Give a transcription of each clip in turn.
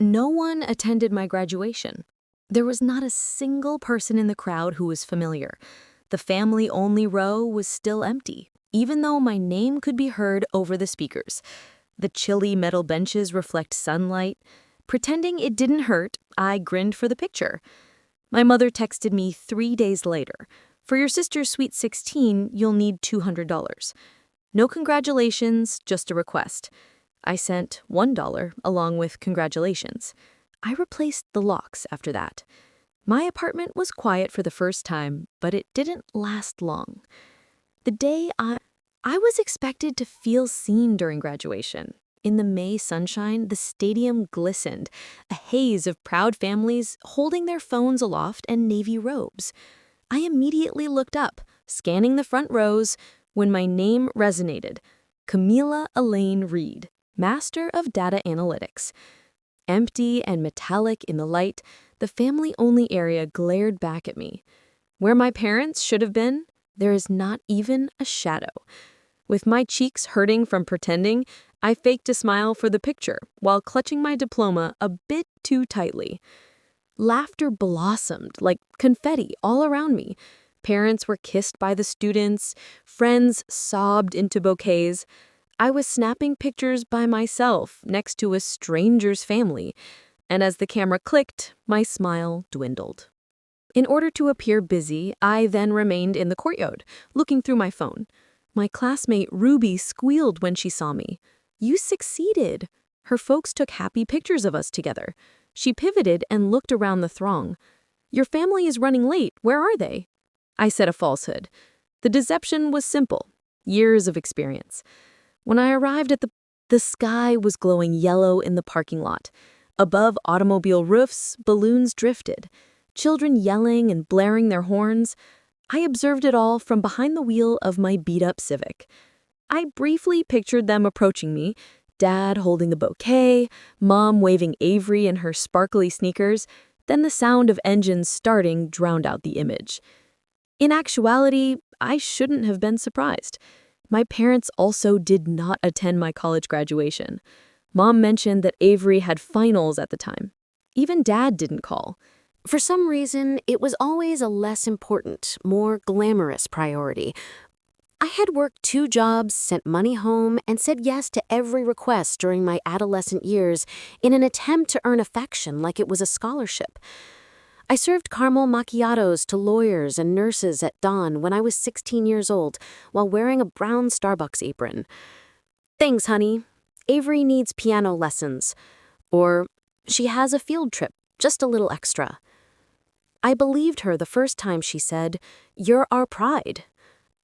No one attended my graduation. There was not a single person in the crowd who was familiar. The family-only row was still empty, even though my name could be heard over the speakers. The chilly metal benches reflect sunlight. Pretending it didn't hurt, I grinned for the picture. My mother texted me 3 days later. For your sister's sweet 16, you'll need $200. No congratulations, just a request. I sent $1 along with congratulations. I replaced the locks after that. My apartment was quiet for the first time, but it didn't last long. The day I was expected to feel seen during graduation. In the May sunshine, the stadium glistened, a haze of proud families holding their phones aloft and navy robes. I immediately looked up, scanning the front rows, when my name resonated. Camila Elaine Reed, Master of Data Analytics. Empty and metallic in the light, the family-only area glared back at me. Where my parents should have been, there is not even a shadow. With my cheeks hurting from pretending, I faked a smile for the picture while clutching my diploma a bit too tightly. Laughter blossomed like confetti all around me. Parents were kissed by the students, friends sobbed into bouquets. I was snapping pictures by myself next to a stranger's family, and as the camera clicked, my smile dwindled. In order to appear busy, I then remained in the courtyard, looking through my phone. My classmate Ruby squealed when she saw me. "You succeeded!" Her folks took happy pictures of us together. She pivoted and looked around the throng. "Your family is running late. Where are they?" I said a falsehood. The deception was simple. Years of experience. When I arrived at the sky was glowing yellow in the parking lot. Above automobile roofs, balloons drifted. Children yelling and blaring their horns. I observed it all from behind the wheel of my beat-up Civic. I briefly pictured them approaching me, Dad holding the bouquet, Mom waving Avery in her sparkly sneakers, then the sound of engines starting drowned out the image. In actuality, I shouldn't have been surprised. My parents also did not attend my college graduation. Mom mentioned that Avery had finals at the time. Even Dad didn't call. For some reason, it was always a less important, more glamorous priority. I had worked 2 jobs, sent money home, and said yes to every request during my adolescent years in an attempt to earn affection like it was a scholarship. I served caramel macchiatos to lawyers and nurses at dawn when I was 16 years old while wearing a brown Starbucks apron. "Thanks, honey. Avery needs piano lessons." Or, "She has a field trip, just a little extra." I believed her the first time she said, "You're our pride."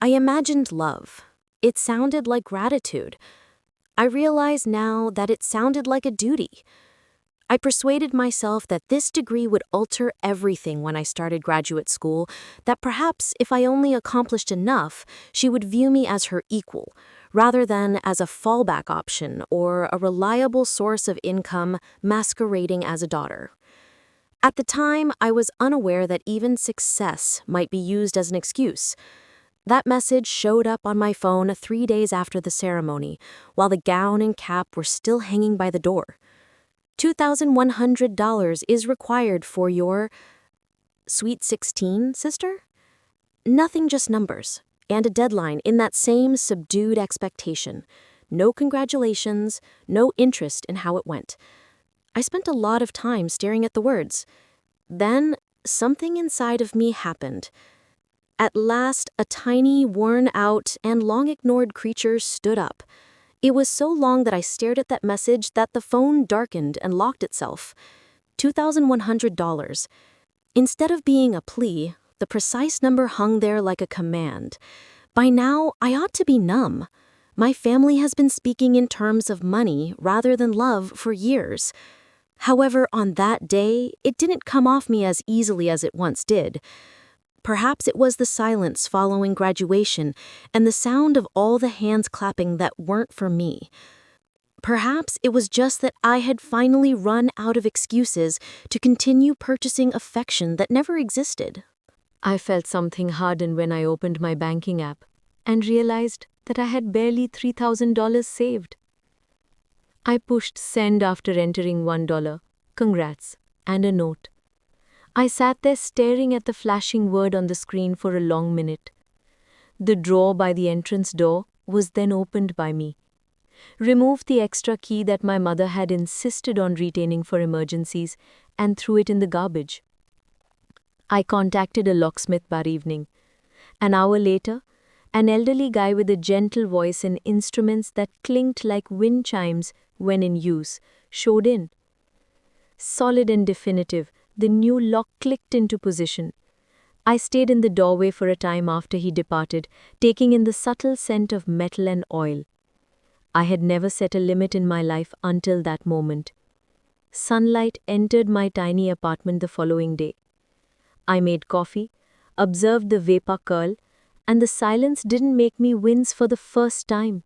I imagined love. It sounded like gratitude. I realize now that it sounded like a duty. I persuaded myself that this degree would alter everything when I started graduate school, that perhaps if I only accomplished enough, she would view me as her equal, rather than as a fallback option or a reliable source of income masquerading as a daughter. At the time, I was unaware that even success might be used as an excuse. That message showed up on my phone 3 days after the ceremony, while the gown and cap were still hanging by the door. $2,100 is required for your sweet 16, sister? Nothing, just numbers, and a deadline in that same subdued expectation. No congratulations, no interest in how it went. I spent a lot of time staring at the words. Then, something inside of me happened. At last, a tiny, worn-out, and long-ignored creature stood up. It was so long that I stared at that message that the phone darkened and locked itself. $2,100. Instead of being a plea, the precise number hung there like a command. By now, I ought to be numb. My family has been speaking in terms of money rather than love for years. However, on that day, it didn't come off me as easily as it once did. Perhaps it was the silence following graduation and the sound of all the hands clapping that weren't for me. Perhaps it was just that I had finally run out of excuses to continue purchasing affection that never existed. I felt something harden when I opened my banking app and realized that I had barely $3,000 saved. I pushed send after entering $1, Congrats, and a note. I sat there staring at the flashing word on the screen for a long minute. The drawer by the entrance door was then opened by me. Removed the extra key that my mother had insisted on retaining for emergencies and threw it in the garbage. I contacted a locksmith that evening. An hour later, an elderly guy with a gentle voice and instruments that clinked like wind chimes when in use showed in. Solid and definitive, the new lock clicked into position. I stayed in the doorway for a time after he departed, taking in the subtle scent of metal and oil. I had never set a limit in my life until that moment. Sunlight entered my tiny apartment the following day. I made coffee, observed the vapor curl, and the silence didn't make me wince for the first time.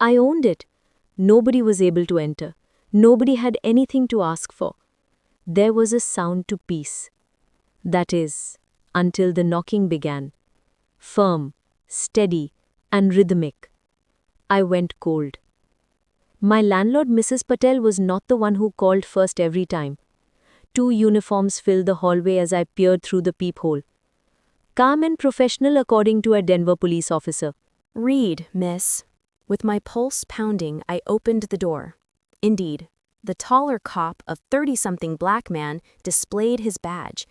I owned it. Nobody was able to enter. Nobody had anything to ask for. There was a sound to peace. That is, until the knocking began. Firm, steady, and rhythmic. I went cold. My landlord, Mrs. Patel, was not the one who called first every time. 2 uniforms filled the hallway as I peered through the peephole. Calm and professional, according to a Denver police officer. Read, miss. With my pulse pounding, I opened the door. Indeed, the taller cop, a 30-something black man, displayed his badge.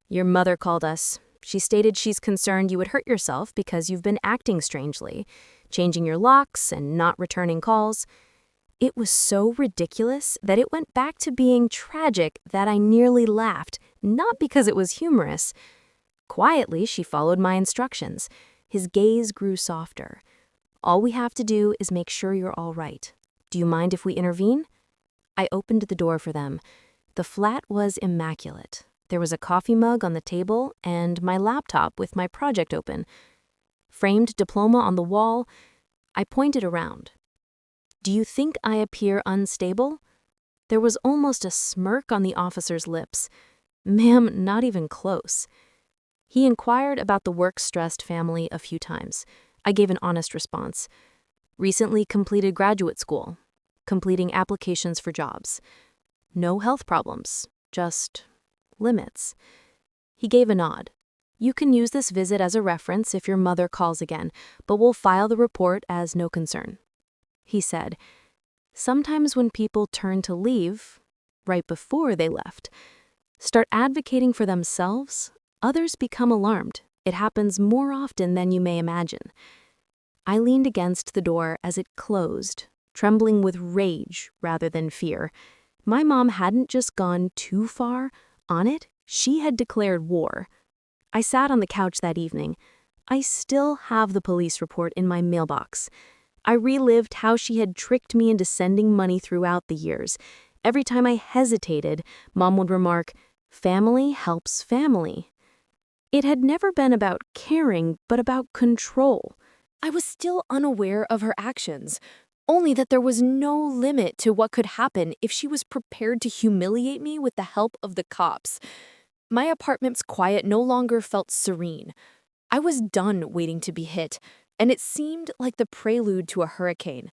Your mother called us. She stated she's concerned you would hurt yourself because you've been acting strangely, changing your locks and not returning calls. It was so ridiculous that it went back to being tragic that I nearly laughed, not because it was humorous. Quietly, she followed my instructions. His gaze grew softer. All we have to do is make sure you're all right. Do you mind if we intervene? I opened the door for them. The flat was immaculate. There was a coffee mug on the table and my laptop with my project open. Framed diploma on the wall, I pointed around. Do you think I appear unstable? There was almost a smirk on the officer's lips. Ma'am, not even close. He inquired about the work-stressed family a few times. I gave an honest response. Recently completed graduate school. Completing applications for jobs. No health problems, just limits. He gave a nod. You can use this visit as a reference if your mother calls again, but we'll file the report as no concern. He said, sometimes when people turn to leave, right before they left, start advocating for themselves, others become alarmed. It happens more often than you may imagine. I leaned against the door as it closed, trembling with rage rather than fear. My mom hadn't just gone too far. On it, she had declared war. I sat on the couch that evening. I still have the police report in my mailbox. I relived how she had tricked me into sending money throughout the years. Every time I hesitated, Mom would remark, "Family helps family." It had never been about caring, but about control. I was still unaware of her actions, only that there was no limit to what could happen if she was prepared to humiliate me with the help of the cops. My apartment's quiet no longer felt serene. I was done waiting to be hit, and it seemed like the prelude to a hurricane.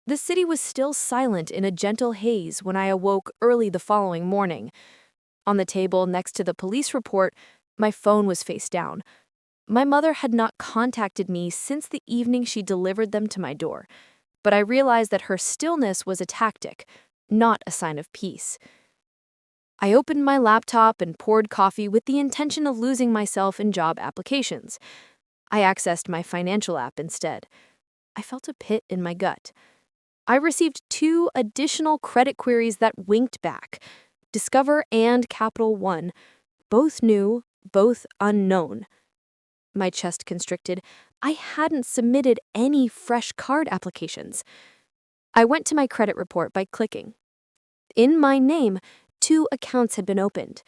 The city was still silent in a gentle haze when I awoke early the following morning. On the table next to the police report, my phone was face down. My mother had not contacted me since the evening she delivered them to my door, but I realized that her stillness was a tactic, not a sign of peace. I opened my laptop and poured coffee with the intention of losing myself in job applications. I accessed my financial app instead. I felt a pit in my gut. I received 2 additional credit queries that winked back. Discover and Capital One. Both new, both unknown. My chest constricted. I hadn't submitted any fresh card applications. I went to my credit report by clicking. In my name, 2 accounts had been opened.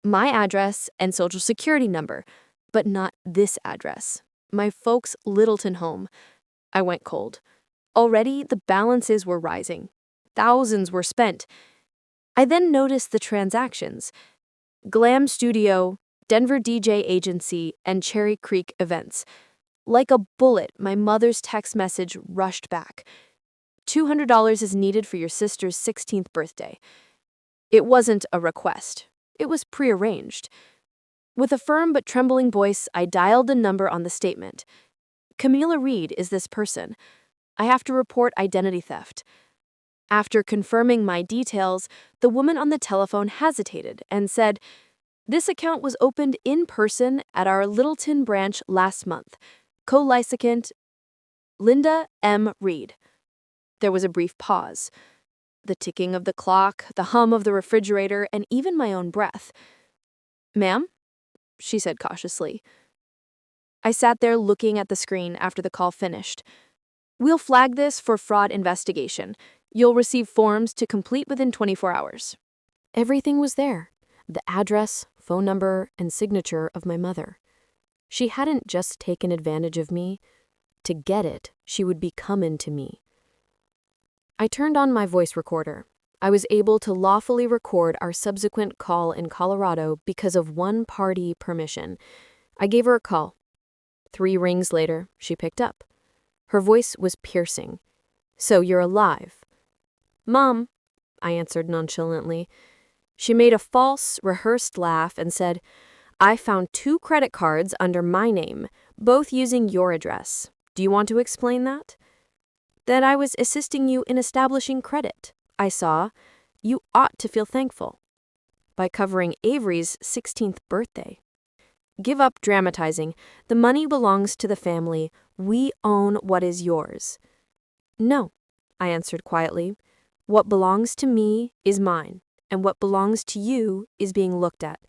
My address and social security number, but not this address. My folks' Littleton home. I went cold. Already, the balances were rising. Thousands were spent. I then noticed the transactions. Glam Studio, Denver DJ Agency, and Cherry Creek Events. Like a bullet, my mother's text message rushed back. $200 is needed for your sister's 16th birthday. It wasn't a request. It was prearranged. With a firm but trembling voice, I dialed the number on the statement. Camila Reed is this person. I have to report identity theft. After confirming my details, the woman on the telephone hesitated and said, "This account was opened in person at our Littleton branch last month. Co-licensant Linda M. Reed." There was a brief pause. The ticking of the clock, the hum of the refrigerator, and even my own breath. "Ma'am?" she said cautiously. I sat there looking at the screen after the call finished. "We'll flag this for fraud investigation. You'll receive forms to complete within 24 hours. Everything was there. The address, phone number, and signature of my mother. She hadn't just taken advantage of me. To get it, she would be comin' to me. I turned on my voice recorder. I was able to lawfully record our subsequent call in Colorado because of one-party permission. I gave her a call. 3 rings later, she picked up. Her voice was piercing. "So you're alive?" "Mom," I answered nonchalantly. She made a false, rehearsed laugh and said, "I found 2 credit cards under my name, both using your address. Do you want to explain that?" "That I was assisting you in establishing credit. I saw. You ought to feel thankful." "By covering Avery's 16th birthday." "Give up dramatizing. The money belongs to the family. We own what is yours." "No," I answered quietly. "What belongs to me is mine, and what belongs to you is being looked at."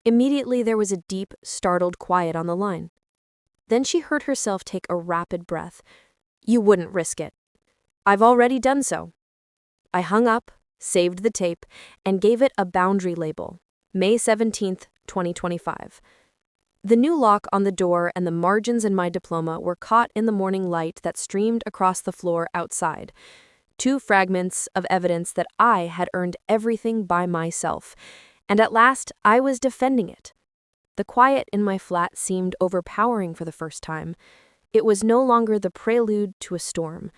Immediately there was a deep, startled quiet on the line. Then she heard herself take a rapid breath. "You wouldn't risk it." "I've already done so." I hung up, saved the tape, and gave it a boundary label. May 17th, 2025. The new lock on the door and the margins in my diploma were caught in the morning light that streamed across the floor outside. 2 fragments of evidence that I had earned everything by myself, and at last I was defending it. The quiet in my flat seemed overpowering for the first time. It was no longer the prelude to a storm.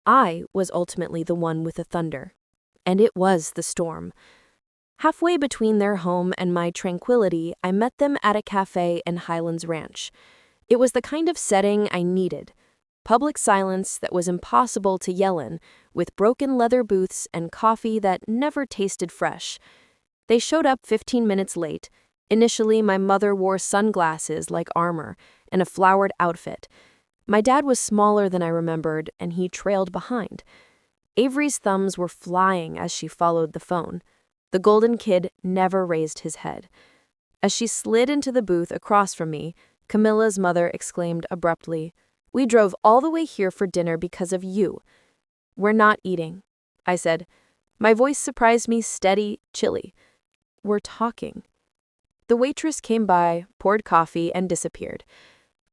I was ultimately the one with the thunder. And it was the storm. Halfway between their home and my tranquility, I met them at a cafe in Highlands Ranch. It was the kind of setting I needed. Public silence that was impossible to yell in, with broken leather booths and coffee that never tasted fresh. They showed up 15 minutes late. Initially, my mother wore sunglasses like armor and a flowered outfit. My dad was smaller than I remembered, and he trailed behind. Avery's thumbs were flying as she followed the phone. The golden kid never raised his head. As she slid into the booth across from me, Camilla's mother exclaimed abruptly, "We drove all the way here for dinner because of you." "We're not eating," I said. My voice surprised me steady, chilly. "We're talking." The waitress came by, poured coffee, and disappeared.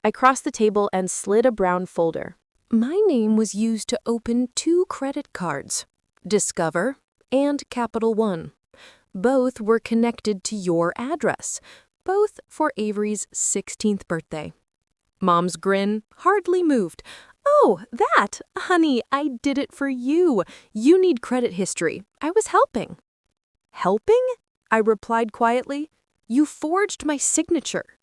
I crossed the table and slid a brown folder. My name was used to open 2 credit cards, Discover and Capital One. Both were connected to your address, both for Avery's 16th birthday. Mom's grin hardly moved. "Oh, that! Honey, I did it for you. You need credit history. I was helping." "Helping?" I replied quietly. "You forged my signature."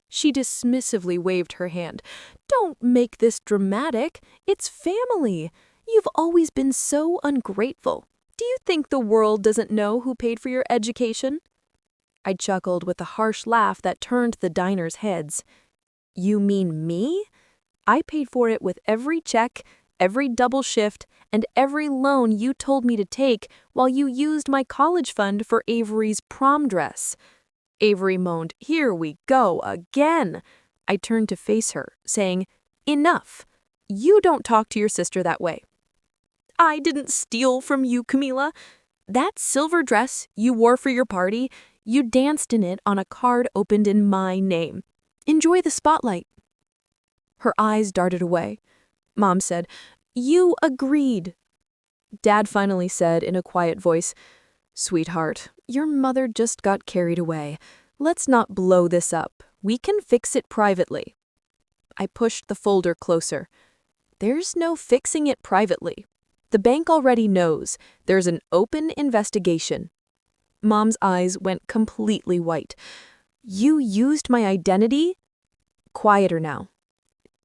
She dismissively waved her hand. "Don't make this dramatic. It's family. You've always been so ungrateful. Do you think the world doesn't know who paid for your education?" I chuckled with a harsh laugh that turned the diners' heads. "You mean me? I paid for it with every check, every double shift, and every loan you told me to take while you used my college fund for Avery's prom dress." Avery moaned, "Here we go again." I turned to face her, saying, "Enough. You don't talk to your sister that way." "I didn't steal from you, Camila. That silver dress you wore for your party, you danced in it on a card opened in my name. Enjoy the spotlight." Her eyes darted away. Mom said, "You agreed." Dad finally said in a quiet voice, "Sweetheart, your mother just got carried away. Let's not blow this up. We can fix it privately." I pushed the folder closer. "There's no fixing it privately. The bank already knows. There's an open investigation. Mom's eyes went completely white. You used my identity? Quieter now.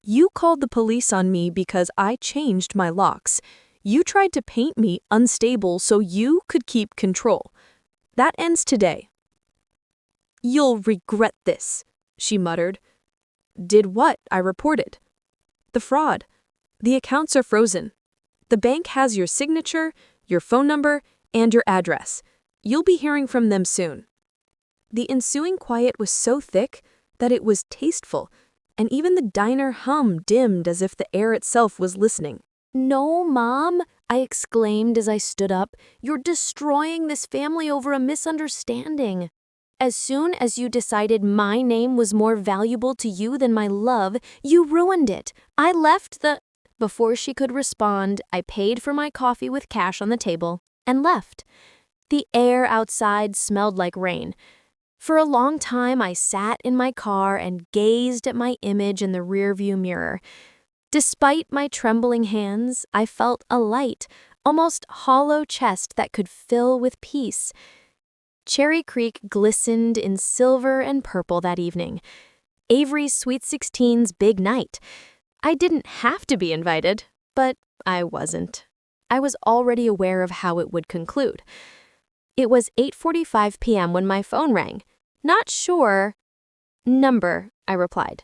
You called the police on me because I changed my locks. You tried to paint me unstable so you could keep control. That ends today. You'll regret this, she muttered. Did what? I reported. The fraud. The accounts are frozen. The bank has your signature, your phone number, and your address. You'll be hearing from them soon. The ensuing quiet was so thick that it was tasteful, and even the diner hum dimmed as if the air itself was listening. No, Mom, I exclaimed as I stood up. You're destroying this family over a misunderstanding. As soon as you decided my name was more valuable to you than my love, you ruined it. I left the... Before she could respond, I paid for my coffee with cash on the table and left. The air outside smelled like rain. For a long time, I sat in my car and gazed at my image in the rearview mirror. Despite my trembling hands, I felt a light, almost hollow chest that could fill with peace. Cherry Creek glistened in silver and purple that evening. Avery's Sweet 16's big night. I didn't have to be invited, but I wasn't. I was already aware of how it would conclude. It was 8:45 p.m. when my phone rang. Not sure. Number, I replied.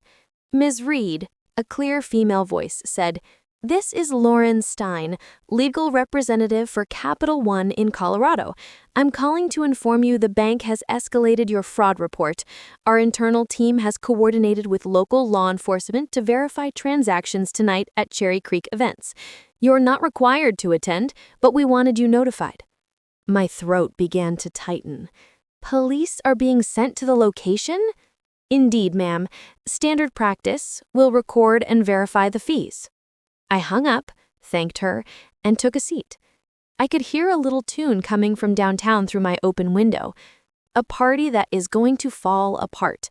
Ms. Reed, a clear female voice, said, This is Lauren Stein, legal representative for Capital One in Colorado. I'm calling to inform you the bank has escalated your fraud report. Our internal team has coordinated with local law enforcement to verify transactions tonight at Cherry Creek events. You're not required to attend, but we wanted you notified. My throat began to tighten. Police are being sent to the location? Indeed, ma'am. Standard practice. We'll record and verify the fees. I hung up, thanked her, and took a seat. I could hear a little tune coming from downtown through my open window. A party that is going to fall apart.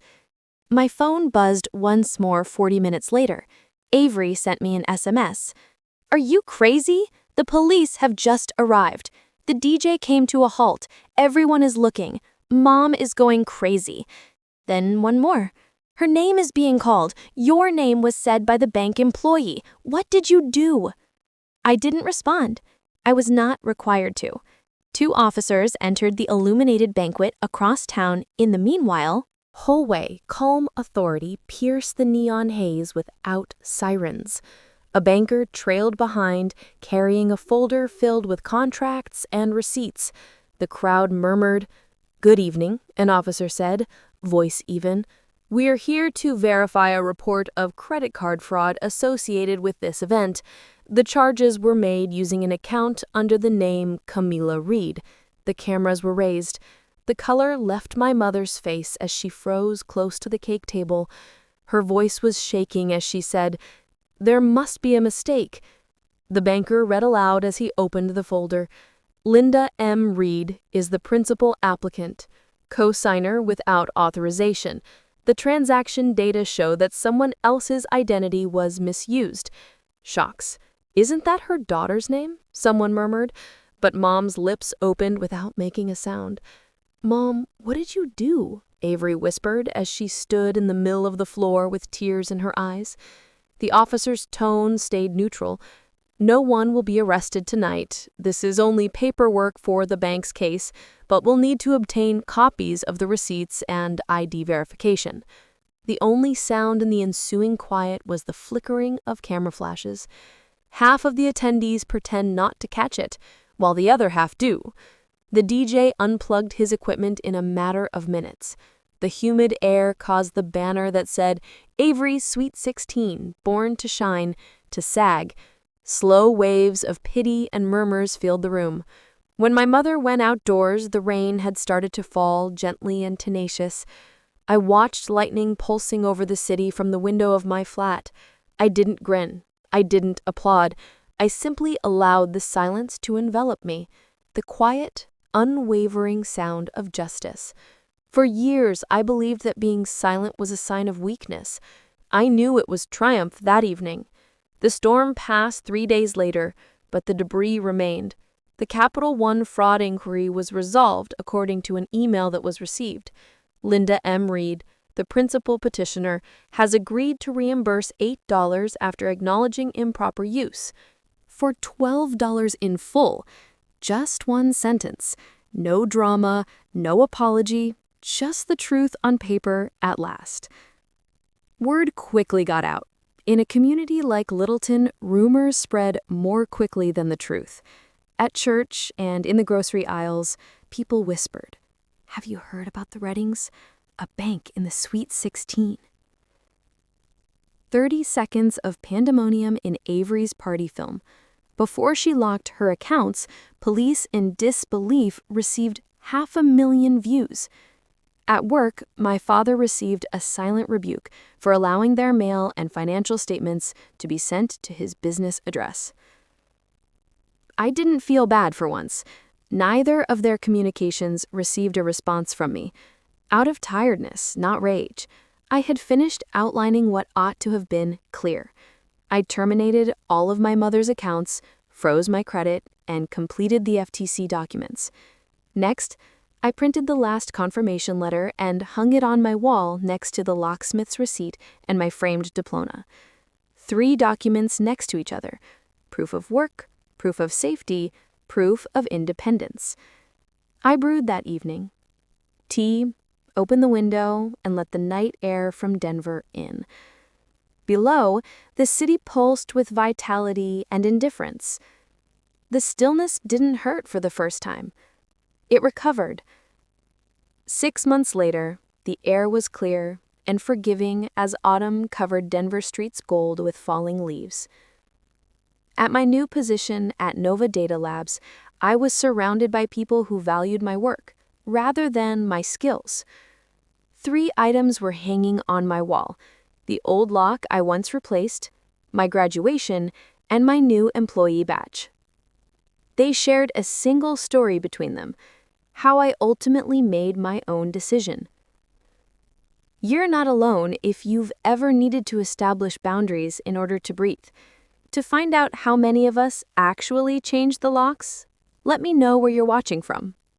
My phone buzzed once more 40 minutes later. Avery sent me an SMS. Are you crazy? The police have just arrived. The DJ came to a halt. Everyone is looking. Mom is going crazy. Then one more. Her name is being called. Your name was said by the bank employee. What did you do? I didn't respond. I was not required to. 2 officers entered the illuminated banquet across town. In the meanwhile, hallway, calm authority pierced the neon haze without sirens. A banker trailed behind, carrying a folder filled with contracts and receipts. The crowd murmured. Good evening, an officer said, voice even. We're here to verify a report of credit card fraud associated with this event. The charges were made using an account under the name Camilla Reed. The cameras were raised. The color left my mother's face as she froze close to the cake table. Her voice was shaking as she said, There must be a mistake. The banker read aloud as he opened the folder. Linda M. Reed is the principal applicant. Co-signer without authorization. The transaction data show that someone else's identity was misused. Shocks. Isn't that her daughter's name? Someone murmured, but Mom's lips opened without making a sound. Mom, what did you do? Avery whispered as she stood in the middle of the floor with tears in her eyes. The officer's tone stayed neutral. No one will be arrested tonight. This is only paperwork for the bank's case, but we'll need to obtain copies of the receipts and ID verification. The only sound in the ensuing quiet was the flickering of camera flashes. Half of the attendees pretend not to catch it, while the other half do. The DJ unplugged his equipment in a matter of minutes. The humid air caused the banner that said, Avery's Sweet 16, Born to Shine, to sag. Slow waves of pity and murmurs filled the room. When my mother went outdoors, the rain had started to fall, gently and tenacious. I watched lightning pulsing over the city from the window of my flat. I didn't grin. I didn't applaud. I simply allowed the silence to envelop me, the quiet, unwavering sound of justice. For years, I believed that being silent was a sign of weakness. I knew it was triumph that evening. The storm passed 3 days later, but the debris remained. The Capital One fraud inquiry was resolved according to an email that was received. Linda M. Reed, the principal petitioner, has agreed to reimburse $8 after acknowledging improper use. For $12 in full. Just one sentence. No drama, no apology, just the truth on paper at last. Word quickly got out. In a community like Littleton, rumors spread more quickly than the truth. At church and in the grocery aisles, people whispered, "Have you heard about the Reddings? A bank in the Sweet 16." 30 seconds of pandemonium in Avery's party film. Before she locked her accounts, police in disbelief received 500,000 views. At work, my father received a silent rebuke for allowing their mail and financial statements to be sent to his business address. I didn't feel bad for once. Neither of their communications received a response from me. Out of tiredness, not rage, I had finished outlining what ought to have been clear. I terminated all of my mother's accounts, froze my credit, and completed the FTC documents. Next, I printed the last confirmation letter and hung it on my wall next to the locksmith's receipt and my framed diploma. 3 documents next to each other: proof of work, proof of safety, proof of independence. I brewed that evening. Tea, opened the window, and let the night air from Denver in. Below, the city pulsed with vitality and indifference. The stillness didn't hurt for the first time. It recovered. 6 months later, the air was clear and forgiving as autumn covered Denver streets gold with falling leaves. At my new position at Nova Data Labs, I was surrounded by people who valued my work rather than my skills. 3 items were hanging on my wall: the old lock I once replaced, my graduation, and my new employee badge. They shared a single story between them: how I ultimately made my own decision. You're not alone if you've ever needed to establish boundaries in order to breathe. To find out how many of us actually changed the locks, let me know where you're watching from.